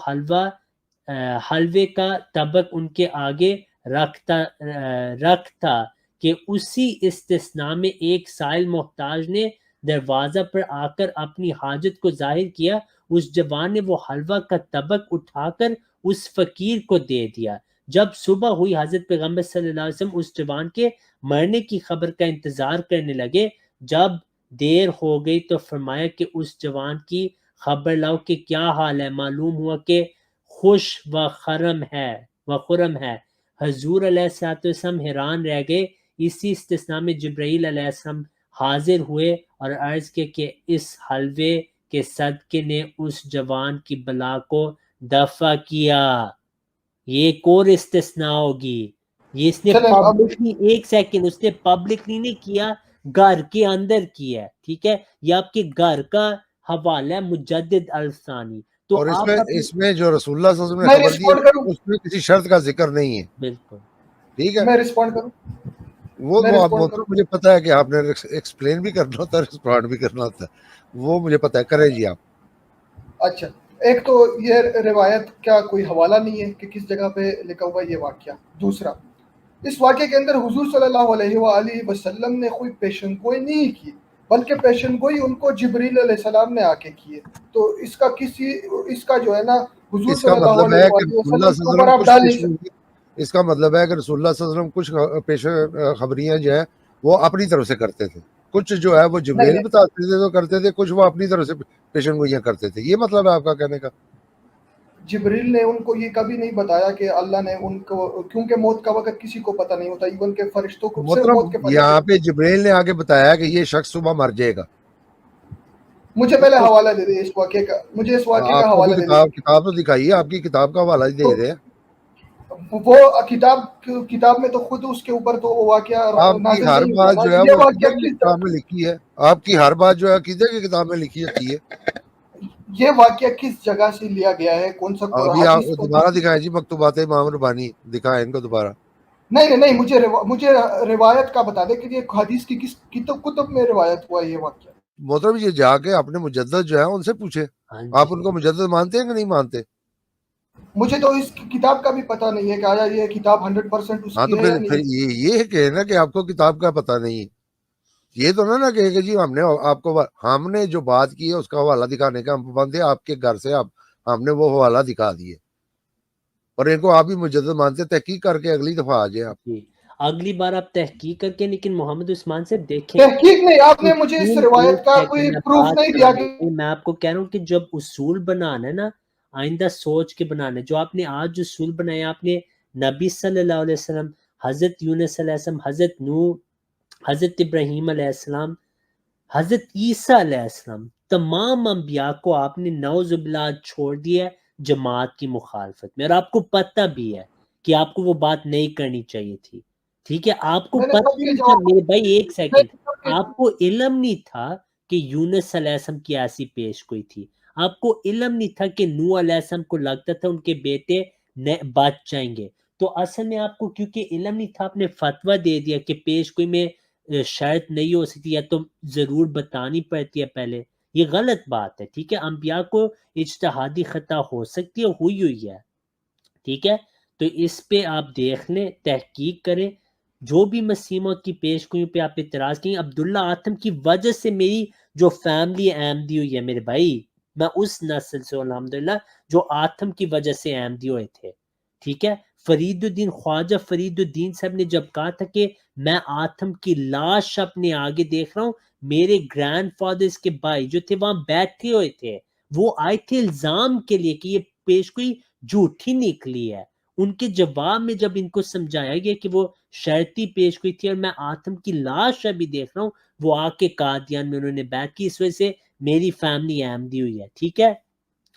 حلوے کا طبق ان کے آگے رکھتا کہ اسی استثناء میں ایک سائل محتاج نے دروازہ پر آ کر اپنی حاجت کو ظاہر کیا. اس جوان نے وہ حلوہ کا طبق اٹھا کر اس فقیر کو دے دیا. جب صبح ہوئی حضرت پیغمبر صلی اللہ علیہ وسلم اس جوان کے مرنے کی خبر کا انتظار کرنے لگے. جب دیر ہو گئی تو فرمایا کہ اس جوان کی خبر لاؤ کہ کیا حال ہے. معلوم ہوا کہ خوش و خرم ہے. حضور علیہ السلام حیران رہ گئے. اسی استثناء میں جبرائیل علیہ السلام حاضر ہوئے اور عرض کیا کہ اس حلوے کے صدقے نے اس جوان کی بلا کو دفع کیا. یہ ایک اور استثناء ہوگی. یہ اس نے چلیں اب پبلک نہیں، ایک سیکنڈ، اس نے پبلک نہیں کیا، گھر کے اندر کیا ہے. ٹھیک ہے، یہ آپ کے گھر کا حوالہ ہے مجدد الفسانی. تو اور آپ اس میں جو رسول اللہ صلی اللہ علیہ وسلم میں نے خبر دی رسپونڈ کروں، ہے اس میں کسی شرط کا ذکر نہیں ہے. بالکل ٹھیک ہے، میں رسپونڈ کروں، وہ میں تو رسپونڈ آپ کروں. مجھے پتا ہے کہ آپ نے ایکسپلین بھی کرنا ہوتا ہے، رسپونڈ بھی کرنا ہوتا ہے، وہ مجھے پتا ہے. کریں جی آپ. اچھا، ایک تو یہ روایت کا کوئی حوالہ نہیں ہے کہ کس جگہ پہ لکھا ہوا یہ واقعہ. دوسرا، اس واقعے کے اندر حضور صلی اللہ علیہ وآلہ وسلم نے کوئی پیشن گوئی نہیں کی، بلکہ پیشن گوئی ان کو جبریل علیہ السلام نے آ کے کی ہے. تو اس کا جو ہے نا حضور اس کا صلی اللہ مطلب علیہ ہے کہ وآلہ رسول اللہ وسلم صلی کے اللہ اوپر علیہ آپ وسلم ڈال نہیں کچھ سکتے. اس کا مطلب ہے کہ رسول اللہ صلی اللہ علیہ وسلم کچھ پیش خبریاں جو ہے وہ اپنی طرف سے کرتے تھے، کچھ جو ہے وہ جبریل نہیں، بتاتے تھے تو کرتے تھے، کچھ وہ اپنی طرف سے پیشن گوئیاں کرتے تھے. یہ مطلب ہے آپ کا کہنے کا؟ جبریل نے ان کو یہ کبھی نہیں بتایا کہ اللہ نے ان کو، کیونکہ موت کا وقت کسی کو پتہ نہیں ہوتا، ایون کہ فرشتوں کو صرف محترم موت کے فرشتے. یہاں پہ جبریل نے آگے بتایا کہ یہ شخص صبح مر جائے گا. مجھے پہلے حوالہ دے دیں اس واقعے کا، مجھے اس واقعے کا آپ کو حوالہ بھی دے دیں. کتاب تو دکھائیے، آپ کی کتاب کا حوالہ دے دیں. وہ کتاب میں تو خود اس کے اوپر تو وہ واقعہ آپ کی نازل ہر نہیں ہوا بات نا. جو ہے یہ وہ واقعہ عقیدے کی کتاب میں لکھی ہے. آپ کی ہر بات جو ہے عقیدے کی کتاب میں لکھی ہوتی ہے. یہ واقعہ کس جگہ سے لیا گیا ہے، کون سا ابھی آپ حدیث دوبارہ دکھائیں جی، مکتوبات امام ربانی دکھائیں ان کو دوبارہ. نہیں، مجھے روایت کا بتا دیں کہ یہ حدیث کی کس کتب میں روایت ہوا یہ واقعہ. محترم یہ جا کے اپنے مجدد جو ہے ان سے پوچھے، ہاں آپ جی. ان کو مجدد مانتے ہیں کہ نہیں مانتے؟ مجھے تو اس کتاب کا بھی پتہ نہیں ہے کہ آیا یہ کتاب 100% اس ہاں کی تو ہے یا پھر نہیں. یہ کہ نا کہ آپ کو کتاب کا پتہ نہیں ہے. یہ تو نہ کہ جی ہم نے جو بات کی ہے اس کا حوالہ دکھانے کا ہم پابند ہے. آپ کے گھر سے ہم نے وہ حوالہ دکھا دیے اور ان کو آپ بھی مجدد مانتے. تحقیق کر کے اگلی دفعہ آ جائیں آپ. جی، اگلی بار آپ تحقیق کر کے، لیکن محمد عثمان سے دیکھیں تحقیق نہیں، آپ نے مجھے اس روایت کا کوئی پروف نہیں دیا کہ میں آپ کو کہہ رہا ہوں کہ جب اصول بنانا ہے نا، آئندہ سوچ کے بنانا ہے. جو آپ نے آج اصول بنایا، آپ نے نبی صلی اللہ علیہ وسلم، حضرت یونس علیہ السلام، حضرت نوح، حضرت ابراہیم علیہ السلام، حضرت عیسیٰ علیہ السلام، تمام انبیاء کو آپ نے نعوذ باللہ چھوڑ دیا ہے جماعت کی مخالفت میں. اور آپ کو پتہ بھی ہے کہ آپ کو وہ بات نہیں کرنی چاہیے تھی. ٹھیک ہے، آپ کو میں نے پتہ سب کے نہیں تھا جواب میرے بھائی، ایک سیکنڈ، آپ کو علم نہیں تھا کہ یونس علیہ السلام کی ایسی پیش گوئی تھی. آپ کو علم نہیں تھا کہ نوح علیہ السلام کو لگتا تھا ان کے بیٹے بچ جائیں گے، تو اصل میں آپ کو کیونکہ علم نہیں تھا، آپ نے فتویٰ دے دیا کہ پیش گوئی میں شرط نہیں ہو سکتی یا تو ضرور بتانی پڑتی ہے پہلے. یہ غلط بات ہے، ٹھیک ہے. انبیاء کو اجتہادی خطا ہو سکتی ہے، ہوئی ہے، ٹھیک ہے. تو اس پہ آپ دیکھ لیں، تحقیق کریں. جو بھی مسیح کی پیش گوئیوں پہ آپ اعتراض کریں، عبداللہ آتم کی وجہ سے میری جو فیملی احمدی ہوئی ہے میرے بھائی، میں اس نسل سے الحمدللہ جو آتم کی وجہ سے احمدی ہوئے تھے، ٹھیک ہے. فرید الدین خواجہ فرید الدین صاحب نے جب کہا تھا کہ میں آتم کی لاش اپنے آگے دیکھ رہا ہوں، میرے گرینڈ فادرز کے بھائی جو تھے وہاں بیٹھے ہوئے تھے، وہ آئے تھے الزام کے لیے کہ یہ پیش گوئی جھوٹی نکلی ہے. ان کے جواب میں جب ان کو سمجھایا گیا کہ وہ شرطی پیش گوئی تھی اور میں آتم کی لاش ابھی دیکھ رہا ہوں، وہ آ کے قادیان میں انہوں نے بیعت کی، اس وجہ سے میری فیملی احمدی ہوئی ہے، ٹھیک ہے.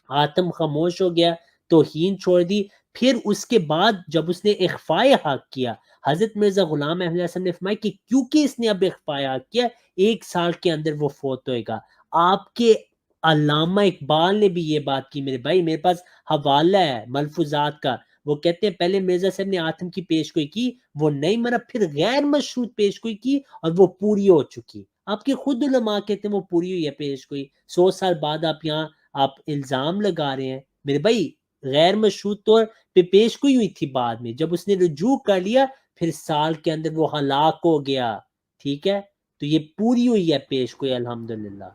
آتم خاموش ہو گیا، توہین چھوڑ دی. پھر اس کے بعد جب اس نے اخفائے حق کیا، حضرت مرزا غلام احمد علیہ السلام نے فرمایا کہ کیونکہ اس نے اب اخفائے حق کیا، 1 سال کے اندر وہ فوت ہوئے گا. آپ کے علامہ اقبال نے بھی یہ بات کی میرے بھائی، میرے پاس حوالہ ہے ملفوظات کا. وہ کہتے ہیں پہلے مرزا صاحب نے آتم کی پیش گوئی کی، وہ نہیں مرا، پھر غیر مشروط پیش گوئی کی اور وہ پوری ہو چکی. آپ کے خود علماء کہتے ہیں وہ پوری ہوئی ہے پیش گوئی. 100 سال بعد آپ یہاں آپ الزام لگا رہے ہیں میرے بھائی. غیر مشروط طور پہ پیش گوئی ہوئی تھی، بعد میں جب اس نے رجوع کر لیا پھر سال کے اندر وہ ہلاک ہو گیا، ٹھیک ہے. تو یہ پوری ہوئی ہے پیش گوئی الحمدللہ.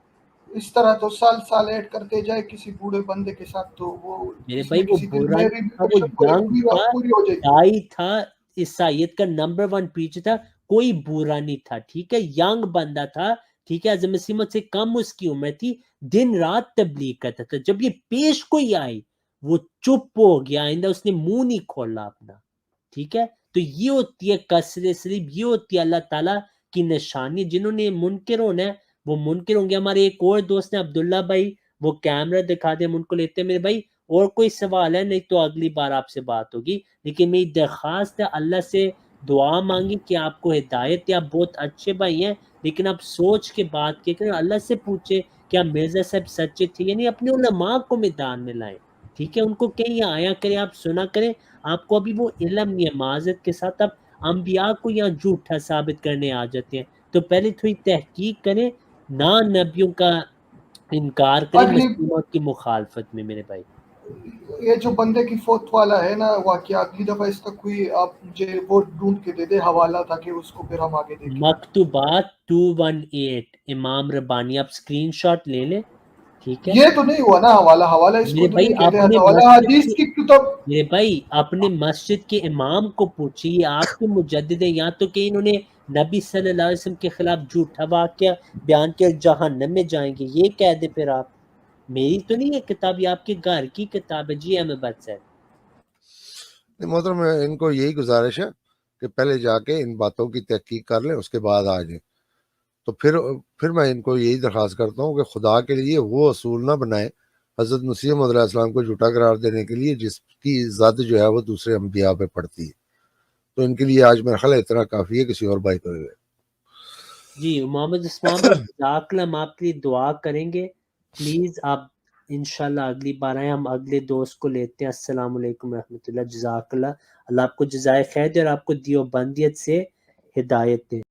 اس طرح تو سال ایڈ کرتے جائے کسی بوڑھے بندے کے ساتھ، تو وہ میرے کسی بھائی نہ وہ کسی دن برا میں بھی نہیں تھا، وہ ینگ تھا، پوری ہو جائے گی. دائی تھا، عیسائیت کا نمبر 1 پریچر تھا، کوئی برا نہیں تھا، ٹھیک ہے. ینگ بندہ تھا، ٹھیک ہے. حضرت مسیح موعود سے کم اس کی عمر تھی، دن رات تبلیغ کرتا تھا. جب یہ پیش گوئی آئی وہ چپ ہو گیا، آئندہ اس نے منہ نہیں کھولا اپنا، ٹھیک ہے. تو یہ ہوتی ہے کثر صلیب، یہ ہوتی ہے اللہ تعالیٰ کی نشانی. جنہوں نے منکر ہونا ہے وہ منکر ہوں گے. ہمارے ایک اور دوست ہیں عبداللہ بھائی، وہ کیمرہ دکھا دیں، ہم ان کو لیتے ہیں. میرے بھائی اور کوئی سوال ہے نہیں تو اگلی بار آپ سے بات ہوگی، لیکن میری درخواست ہے اللہ سے دعا مانگی کہ آپ کو ہدایت دے. آپ بہت اچھے بھائی ہیں، لیکن آپ سوچ کے بات کے کریں، اللہ سے پوچھے کیا مرزا صاحب سچے تھے، یعنی اپنے علماء کو میدان میں لائیں، ٹھیک ہے. ان کو کہیں آیا کریں، آپ سنا کریں. آپ کو ابھی وہ علم نہیں ہے، معذرت کے ساتھ آپ انبیاء کو یہاں جھوٹا ثابت کرنے آ جاتے ہیں. تو پہلے تھوڑی تحقیق کریں، نہ نبیوں کا انکار کریں اگلی مسلمات کی مخالفت میں میرے بھائی. یہ جو بندے کی فوت والا ہے نا واقعہ، اگلی دفعہ اس کا کوئی آپ مجھے وہ ڈھونڈ کے دے دے حوالہ، تاکہ اس کو پھر ہم آگے دیکھیں. مکتوبات 218 امام ربانی، آپ اسکرین شاٹ لے لیں، ٹھیک ہے. یہ تو نہیں ہوا نا حوالہ اس کو میرے تو بھائی نہیں کہتے، اپنے حوالہ مسجد حدیث کے کی کتاب. میرے بھائی اپنے مسجد کے امام کو پوچھیے، آپ کے مجدد ہیں. یہاں تو کہ انہوں نے نبی صلی اللہ علیہ وسلم کے خلاف جھوٹا واقعہ بیان کیا، جہنم میں جائیں گے، یہ کہہ دے پھر آپ. میری تو نہیں ہے کتاب، یہ آپ کے گھر کی کتاب ہے. جی احمد بٹ صاحب. محترم ان کو یہی گزارش ہے کہ پہلے جا کے ان باتوں کی تحقیق کر لیں، اس کے بعد آ جائیں. تو پھر میں ان کو یہی درخواست کرتا ہوں کہ خدا کے لیے وہ اصول نہ بنائیں حضرت مسیح موعود علیہ السلام کو جھوٹا قرار دینے کے لیے جس کی زد جو ہے وہ دوسرے انبیاء پہ پڑتی ہے. تو ان کے لیے آج میرا خیال اتنا کافی ہے. کسی اور بھائی کو جی محمد عثمان بھائی جزاک اللہ، ہم آپ کے لیے دعا کریں گے. پلیز آپ انشاءاللہ اگلی بار آئیں، ہم اگلے دوست کو لیتے ہیں. السلام علیکم رحمۃ اللہ. جزاک اللہ، اللہ آپ کو جزائے خیر دے اور آپ کو دیوبندیت سے ہدایت دے.